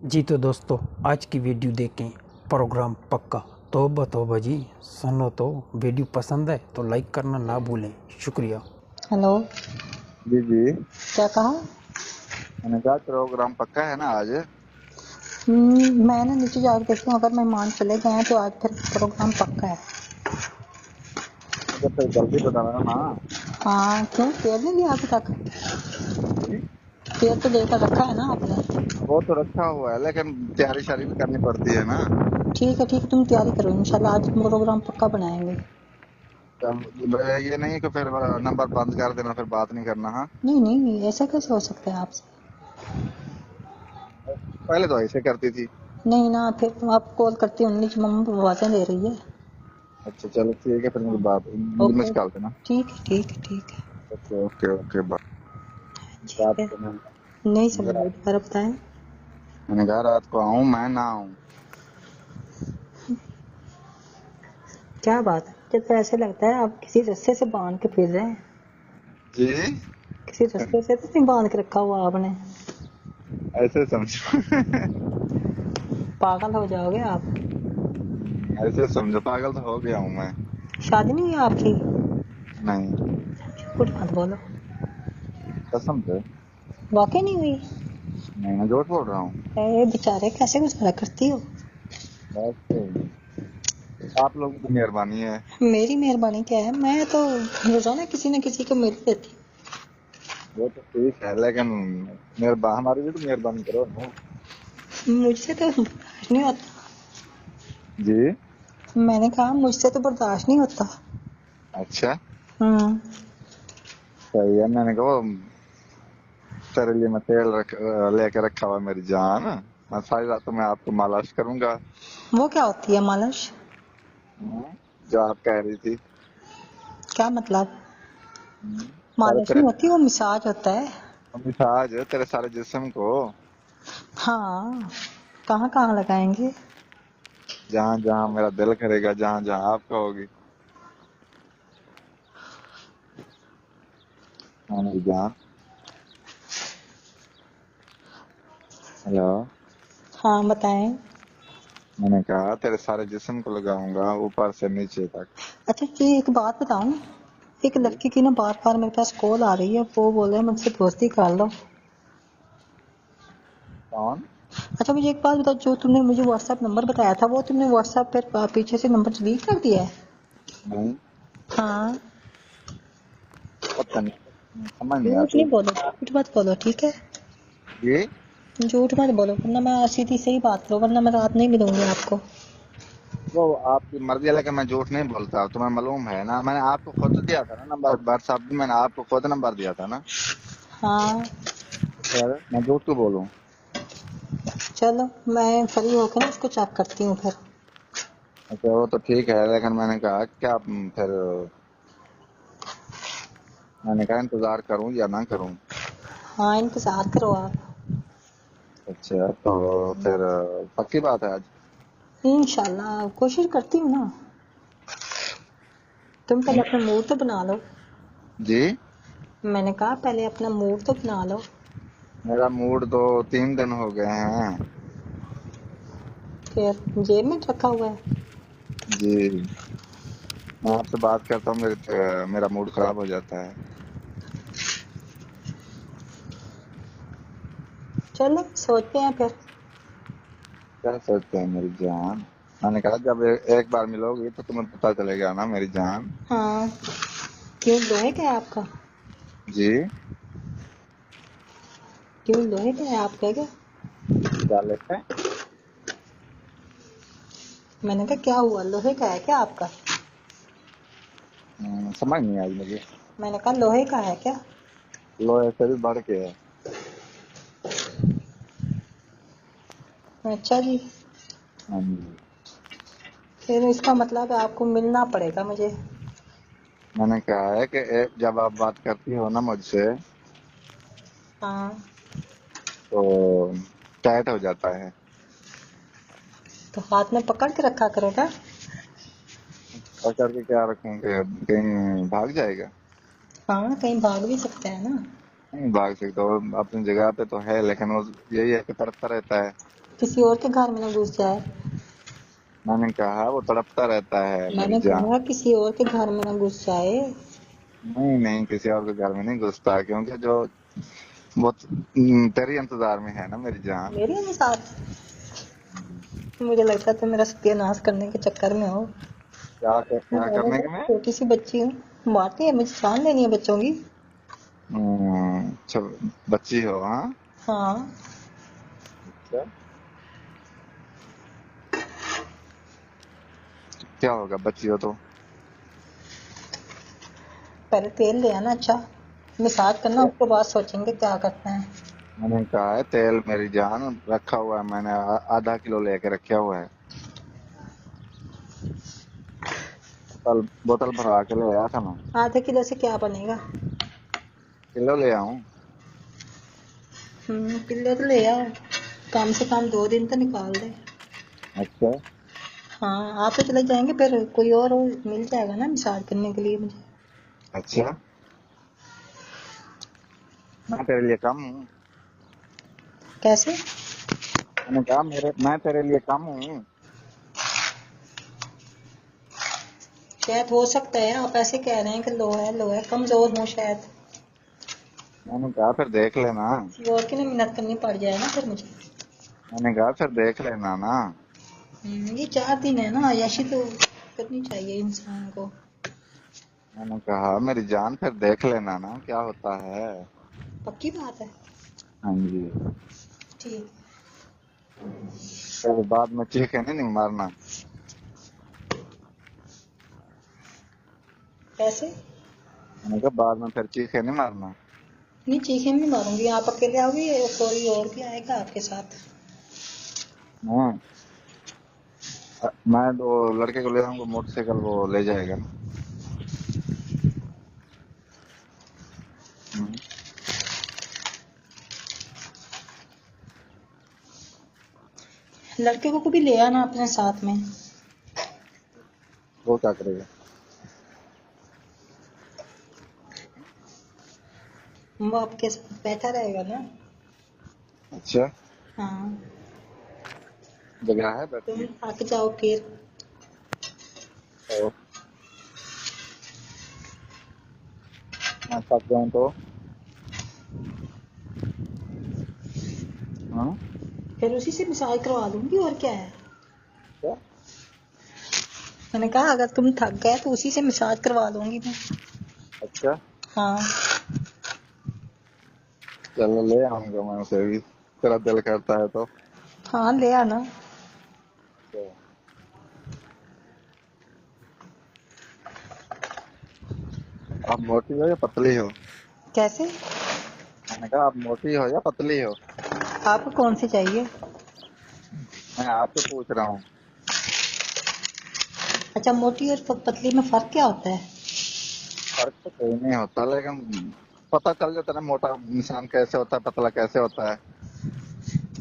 जी तो दोस्तों, आज की वीडियो देखें। प्रोग्राम पक्का। तौबा तौबा जी, सुनो तो वीडियो पसंद है तो लाइक करना ना भूलें। शुक्रिया। हेलो। जी जी। क्या कहा? मैंने कहा प्रोग्राम पक्का है ना आज? मैं ना नीचे जाकर देखती हूँ, अगर मेहमान चले गए हैं तो आज फिर प्रोग्राम पक्का है। तो फिर जल्दी बताना ना। हाँ, क्यों पेड़ नहीं दिया अभी तक? जी। पेड़ तो देकर रखा है ना आपने। वो तो रखा हुआ है लेकिन तैयारी शारी भी करनी पड़ती है ना। ठीक है ठीक है, तुम तैयारी करो, इंशाल्लाह आज प्रोग्राम पक्का बनाएंगे। ये नहीं कि फिर नंबर बंद कर देना फिर बात नहीं करना। हाँ, नहीं नहीं, ऐसा कैसे हो सकता है आपसे? पहले तो ऐसे करती थी। नहीं ना, फिर तुम आप कॉल करती हो, नीचे मम्मा आवाजें दे रही है। अच्छा चलो ठीक है, फिर मुझे मिस ओके, कॉल देना। ठीक है ठीक है ठीक है। Okay okay okay bye. ठीक रात है, को नहीं समझ आई, दोबारा बताएं। मैंने कहा रात को आऊँ मैं ना आऊँ? क्या बात है, मुझे तो ऐसे लगता है आप किसी रस्से से बांध के फिर रहे हैं। जी। किसी रस्ते से तो नहीं बांध के रखा हुआ आपने? ऐसे समझो। पागल हो जाओगे आप। ऐसे समझो, पागल तो हो गया हूँ मैं। शादी नहीं हुई आपकी? नहीं, कुछ मत बोलो। कसम से। वाकई नहीं हुई? नहीं, मैं झूठ बोल रहा हूँ। ए बेचारे, कैसे गुजारा करती हो? बस आप लोगों की मेहरबानी है। मेरी मेहरबानी क्या है, मैं तो रोजाना किसी न किसी को मिल देती वो तो ठीक है लेकिन हमारी भी तो मेहरबानी करो ना। हूँ। मुझसे तो बर्दाश्त नहीं होता। जी। मैंने कहा मुझसे तो बर्दाश्त नहीं होता। अच्छा, हम्म। सही है। मैंने कहा वो तेरे लिए मैं तेल लेके रखा हुआ मेरी जान। मैं सारी रात तो मैं आपको मालिश करूंगा। वो क्या होती है मालिश? जो आप कह रही थी। क्या मतलब? सारे मालिश तेरे नहीं होती, वो मसाज होता है। मिजाज तेरे सारे जिस्म को हाँ, कहाँ कहाँ लगाएंगे? जहाँ जहाँ मेरा दिल करेगा, जहाँ जहाँ आप कहोगी। हाँ मेरी जान। हेलो। हाँ बताएं। मैंने कहा तेरे सारे जिस्म को लगाऊंगा ऊपर से नीचे तक। अच्छा जी, एक बात बताऊं। एक जी। लड़की की ना बार बार मेरे पास कॉल आ रही है, वो बोल रहे हैं मुझसे दोस्ती कर लो। कौन? अच्छा मुझे एक बात बताओ, जो तुमने मुझे व्हाट्सएप नंबर बताया था, वो तुमने व्हाट्सएप पर पीछे से नंबर डिलीट कर दिया है? नहीं, हाँ। पता नहीं, समझ नहीं झूठ आती। नहीं बोलो, झूठ मत बोलो, ठीक है? ये झूठ मत बोलो, वरना मैं सीधी सही बात करो, वरना मैं रात नहीं मिलूंगी आपको। वो आपकी मर्जी है लेकिन मैं झूठ नहीं बोलता, तुम्हें मालूम है ना। मैंने आपको खुद दिया था ना नंबर, व्हाट्सएप भी मैंने आपको खुद नंबर दिया था ना। हाँ। फिर मैं झूठ क्यों बोलूं? चलो, मैं फ्री होकर ना इसको चेक करती हूँ फिर। अच्छा वो तो ठीक है लेकिन मैंने कहा क्या फिर मैंने कहा इंतजार करूं या ना करूं। हाँ, इंतजार करो आप। अच्छा तो फिर पक्की बात है आज? इंशाल्लाह कोशिश करती हूँ ना। तुम पहले अपना मूड तो बना लो। जी। मैंने कहा पहले अपना मूड तो बना लो। मेरा मूड तो 3 दिन हो गए हैं। फिर जेब में रखा हुआ है? जी। मैं आपसे बात करता हूँ मेरा मूड खराब हो जाता है। चलो सोचते हैं फिर। क्या सोचते हैं मेरी जान? मैंने कहा जब एक बार मिलोगी तो तुम्हें पता चलेगा ना मेरी जान। हाँ। क्यों, लोहे का है आपका? जी। क्यों, लोहे का है आपका क्या? क्या लेते हैं? मैंने कहा क्या हुआ, लोहे का है क्या आपका? समझ नहीं आई मुझे। मैंने कहा लोहे का है क्या? लोहे से भी बढ़ के है। अच्छा जी। हाँ जी। फिर इसका मतलब है आपको मिलना पड़ेगा मुझे। मैंने कहा है कि जब आप बात करती हो ना मुझसे हाँ। तो टाइट हो जाता है। तो हाथ में पकड़ के रखा करो ना। पकड़ के क्या रखूंगे, कहीं भाग जाएगा? हाँ, कहीं भाग भी सकते हैं ना। नहीं भाग सकता, वो अपनी जगह पे तो है लेकिन वो यही है कि तड़पता रहता है। किसी और के घर में ना घुस जाए। मैंने कहा वो तड़पता रहता है मेरी मैंने जान। कहा किसी और के घर में ना घुस जाए। नहीं नहीं, किसी और के घर में नहीं घुसता, क्योंकि जो वो तेरी इंतजार में है ना मेरी जान। मेरे साथ मुझे लगता था मेरा सत्यानाश करने के चक्कर में हो। क्या मैं करने तो के में? छोटी सी बच्ची हूँ, मारती है, मुझे जान लेनी है बच्चों की। अच्छा, बच्ची हो हाँ? हाँ। अच्छा, क्या होगा बच्ची हो तो? पहले तेल ले आना अच्छा, मसाज करना, उसके बाद सोचेंगे क्या करते हैं। मैंने कहा है तेल मेरी जान रखा हुआ है, मैंने आधा किलो लेके रखा हुआ है। बोतल भरवा के ले आया था मैं। आधे किलो से क्या बनेगा? किलो ले आऊं? किलो तो ले आओ, कम से कम 2 दिन तो निकाल दे। अच्छा। हाँ, आप तो चले जाएंगे, फिर कोई और मिल जाएगा ना मसाज करने के लिए मुझे। अच्छा, मैं तेरे लिए कम हूँ? कैसे? मैंने कहा मैं तेरे लिए कम हूँ? शायद हो सकता है, आप ऐसे कह रहे हैं कि लो है, कमजोर हूँ शायद। मैंने कहा फिर देख लेना। किसी और की ना मिन्नत करनी पड़ जाए ना फिर मुझे। मैंने कहा फिर देख लेना ना। ये 4 दिन है ना, ऐसी तो करनी चाहिए इंसान को। मैंने कहा मेरी जान फिर देख लेना ना क्या होता है। पक्की बात है। हाँ जी। ठीक। फिर बाद में चीखे नहीं मारना। कैसे? मैंने कहा बाद में फिर चीखे नहीं मारना। नहीं, चीखे नहीं मारूंगी। आप अकेले आओगे या कोई और भी आएगा आपके साथ? मैं मैं वो लड़के को ले जाऊंगा, मोटरसाइकिल वो ले जाएगा ना। हम्म, लड़के को भी ले आना अपने साथ में। वो क्या करेगा? वो आपके साथ बैठा रहेगा ना। अच्छा, हाँ। जगह है तुम बैठने थक जाओ फिर। तो? मैं थक जाऊं तो? हाँ। फिर उसी से मसाज करवा दूंगी, और क्या है। क्या? मैंने कहा अगर तुम थक गए तो उसी से मसाज करवा दूंगी मैं। अच्छा, हाँ। चलो ले आऊंगा मैं उसे भी, तेरा दिल करता है तो। हाँ, ले आना। तो आप मोटी हो या पतली हो? कैसे? मैंने कहा आप मोटी हो या पतली हो? आपको कौन सी चाहिए? मैं आपसे पूछ रहा हूँ। अच्छा, मोटी और पतली में फर्क क्या होता है? फर्क तो कोई नहीं होता, लेकिन पता चल जाता है ना मोटा इंसान कैसे होता है, पतला कैसे होता है।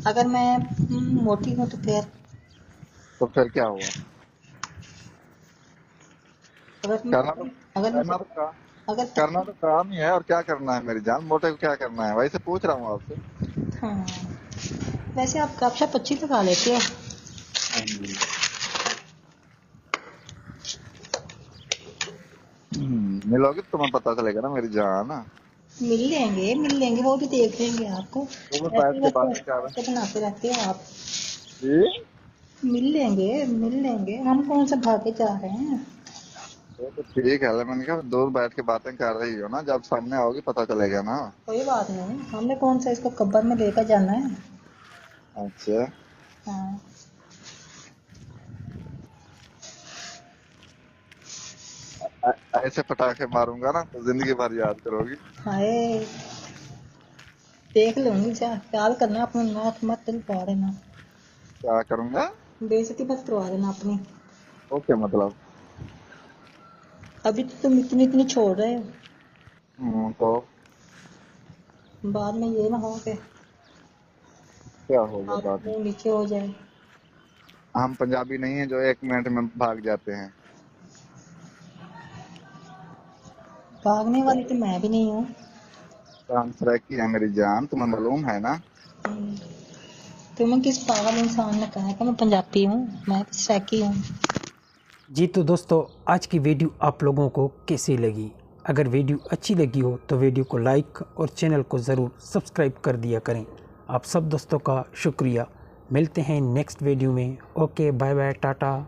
अगर मैं मोटी हूँ तो फिर? तो फिर क्या हुआ? अगर करना तो अगर करना तो काम अगर करना पतली। तो काम ही है, और क्या करना है मेरी जान, मोटे को क्या करना है, वही से पूछ रहा हूँ आपसे। हाँ, वैसे आप गपशप अच्छी लगा लेते हो। हाँ जी। मिलोगी तो तुम्हें पता चलेगा ना मेरी जान। मिल लेंगे, वो भी देख लेंगे आपको। वो मैं बैठ ऐसे के वैसे बातें कर रहा ऐसे बनाते रहते हैं आप। जी। मिल लेंगे, हम कौन से भागे जा रहे हैं। वो तो ठीक है, मैंने कहा दूर बैठ के बातें कर रही हो ना, जब सामने आओगी पता चलेगा ना। कोई बात नहीं, हमने कौन सा इसको कब्र में लेकर जाना है। अच्छा, हाँ। ऐसे पटाखे मारूंगा ना तो जिंदगी भर याद करोगी। हाय, देख लूंगी, जा ख्याल करना अपना, नाक मत दिलवा देना। क्या करूंगा? बेइज्जती मत करवा देना अपनी। ओके मतलब। अभी तो तुम इतनी इतनी छोड़ रहे हो, तो बाद में ये ना हो कि क्या होगा आप बाद में? मुंह नीचे हो जाए। हम पंजाबी नहीं है जो 1 मिनट में भाग जाते हैं। भागने वाली तो मैं भी नहीं हूँ। ट्रांसफर की है मेरी जान, तुम्हें मालूम है ना। तुम्हें किस पागल इंसान ने कहा कि मैं पंजाबी हूँ? मैं तो सैकी हूँ। जी तो दोस्तों, आज की वीडियो आप लोगों को कैसी लगी? अगर वीडियो अच्छी लगी हो तो वीडियो को लाइक और चैनल को ज़रूर सब्सक्राइब कर दिया करें। आप सब दोस्तों का शुक्रिया। मिलते हैं नेक्स्ट वीडियो में। Okay, bye bye, Tata.